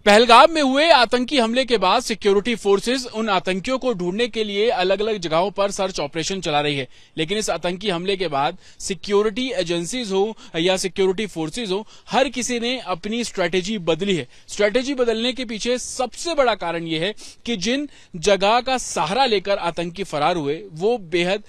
पहलगाम में हुए आतंकी हमले के बाद सिक्योरिटी फोर्सेस उन आतंकियों को ढूंढने के लिए अलग अलग जगहों पर सर्च ऑपरेशन चला रही है। लेकिन इस आतंकी हमले के बाद सिक्योरिटी एजेंसीज हो या सिक्योरिटी फोर्सेस हो, हर किसी ने अपनी स्ट्रेटेजी बदली है। स्ट्रेटेजी बदलने के पीछे सबसे बड़ा कारण यह है कि जिन जगह का सहारा लेकर आतंकी फरार हुए वो बेहद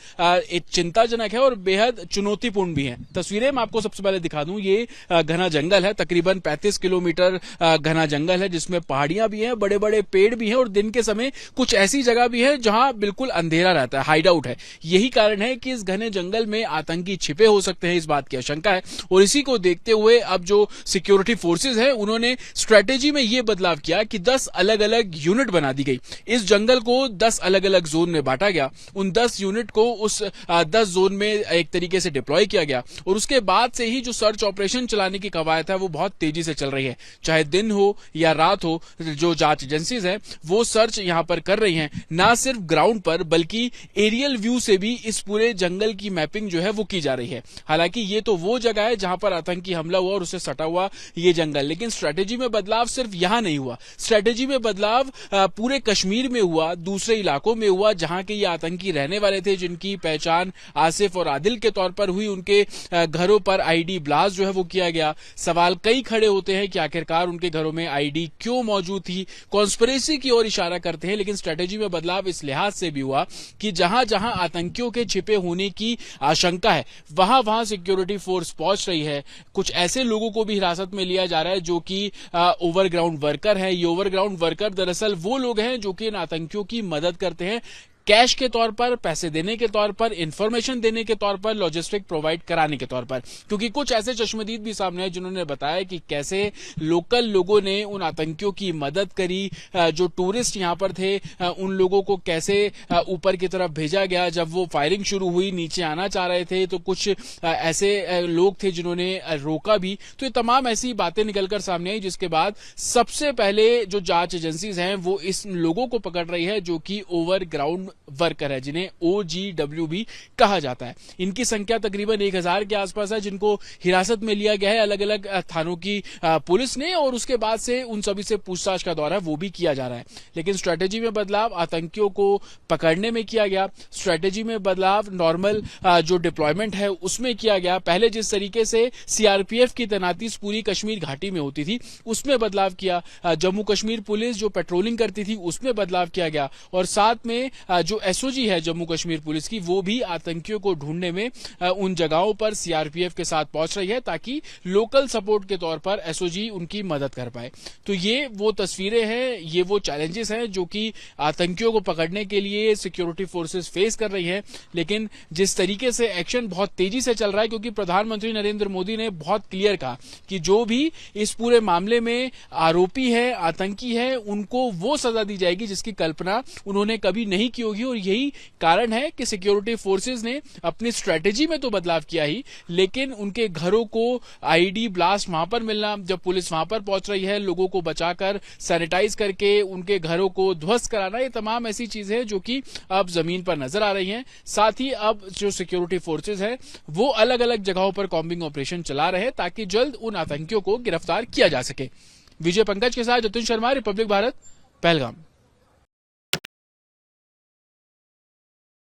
चिंताजनक है और बेहद चुनौतीपूर्ण भी है। तस्वीरें मैं आपको सबसे पहले दिखा दूं। ये घना जंगल है, तकरीबन 35 किलोमीटर घना जंगल है जिसमें पहाड़ियां भी हैं, बड़े बड़े पेड़ भी हैं और दिन के समय कुछ ऐसी जगह भी है जहां बिल्कुल अंधेरा रहता है, हाइड आउट है। यही कारण है कि इस घने जंगल में आतंकी छिपे हो सकते हैं, इस बात की आशंका है। और इसी को देखते हुए अब जो सिक्योरिटी फोर्सेज हैं उन्होंने स्ट्रेटेजी में यह बदलाव किया कि 10 अलग अलग यूनिट बना दी गई। इस जंगल को 10 अलग अलग जोन में बांटा गया। उन 10 यूनिट को उस 10 जोन में एक तरीके से डिप्लॉय किया गया और उसके बाद से ही जो सर्च ऑपरेशन चलाने की कवायद है वो बहुत तेजी से चल रही है। चाहे दिन हो या रात हो, जो जांच एजेंसीज हैं वो सर्च यहां पर कर रही हैं। ना सिर्फ ग्राउंड पर बल्कि एरियल व्यू से भी इस पूरे जंगल की मैपिंग जो है वो की जा रही है। हालांकि ये तो वो जगह है जहां पर आतंकी हमला हुआ और उससे सटा हुआ ये जंगल, लेकिन स्ट्रेटेजी में बदलाव सिर्फ यहां नहीं हुआ। स्ट्रेटेजी में बदलाव पूरे कश्मीर में हुआ, दूसरे इलाकों में हुआ जहां के ये आतंकी रहने वाले थे, जिनकी पहचान आसिफ और आदिल के तौर पर हुई। उनके घरों पर आईडी ब्लास्ट जो है वो किया गया। सवाल कई खड़े होते हैं कि आखिरकार उनके घरों में आईडी क्यों मौजूद थी। कॉन्स्पिरेसी की ओर इशारा करते हैं, लेकिन स्ट्रेटेजी में बदलाव इस लिहाज से भी हुआ कि जहां जहां आतंकियों के छिपे होने की आशंका है वहां वहां सिक्योरिटी फोर्स पहुंच रही है। कुछ ऐसे लोगों को भी हिरासत में लिया जा रहा है जो कि ओवरग्राउंड वर्कर है। ये ओवरग्राउंड वर्कर दरअसल वो लोग हैं जो कि इन आतंकियों की मदद करते हैं, कैश के तौर पर, पैसे देने के तौर पर, इंफॉर्मेशन देने के तौर पर, लॉजिस्टिक प्रोवाइड कराने के तौर पर। क्योंकि कुछ ऐसे चश्मदीद भी सामने हैं जिन्होंने बताया कि कैसे लोकल लोगों ने उन आतंकियों की मदद करी। जो टूरिस्ट यहां पर थे उन लोगों को कैसे ऊपर की तरफ भेजा गया। जब वो फायरिंग शुरू हुई, नीचे आना चाह रहे थे तो कुछ ऐसे लोग थे जिन्होंने रोका भी। तो ये तमाम ऐसी बातें निकलकर सामने आई, जिसके बाद सबसे पहले जो जांच एजेंसीज हैं वो इस लोगों को पकड़ रही है जो कि ओवरग्राउंड वर्कर है, जिन्हें OGW भी कहा जाता है। इनकी संख्या तकरीबन 1000 के आसपास है जिनको हिरासत में लिया गया है अलग अलग थानों की पुलिस ने, और उसके बाद से उन सभी से पूछताछ का दौर है वो भी किया जा रहा है। लेकिन स्ट्रेटेजी में बदलाव आतंकियों को पकड़ने में किया गया। स्ट्रेटेजी में बदलाव नॉर्मल जो डिप्लॉयमेंट है उसमें किया गया। पहले जिस तरीके से सीआरपीएफ की तैनाती पूरी कश्मीर घाटी में होती थी उसमें बदलाव किया। जम्मू कश्मीर पुलिस जो पेट्रोलिंग करती थी उसमें बदलाव किया गया। और साथ में जो एसओजी है जम्मू कश्मीर पुलिस की, वो भी आतंकियों को ढूंढने में उन जगहों पर सीआरपीएफ के साथ पहुंच रही है ताकि लोकल सपोर्ट के तौर पर एसओजी उनकी मदद कर पाए। तो ये वो तस्वीरें हैं, ये वो चैलेंजेस हैं जो कि आतंकियों को पकड़ने के लिए सिक्योरिटी फोर्सेस फेस कर रही है। लेकिन जिस तरीके से एक्शन बहुत तेजी से चल रहा है, क्योंकि प्रधानमंत्री नरेंद्र मोदी ने बहुत क्लियर कहा कि जो भी इस पूरे मामले में आरोपी है, आतंकी है, उनको वो सजा दी जाएगी जिसकी कल्पना उन्होंने कभी नहीं की होगी। और यही कारण है कि सिक्योरिटी फोर्सेस ने अपनी स्ट्रेटेजी में तो बदलाव किया ही, लेकिन उनके घरों को आईडी ब्लास्ट वहां पर मिलना, जब पुलिस वहां पर पहुंच रही है लोगों को बचाकर सैनिटाइज करके उनके घरों को ध्वस्त कराना, ये तमाम ऐसी चीजें हैं जो कि अब जमीन पर नजर आ रही हैं। साथ ही अब जो सिक्योरिटी फोर्सेस हैं वो अलग अलग जगहों पर कॉम्बिंग ऑपरेशन चला रहे हैं ताकि जल्द उन आतंकियों को गिरफ्तार किया जा सके। विजय पंकज के साथ जतिन शर्मा, रिपब्लिक भारत, पहलगाम।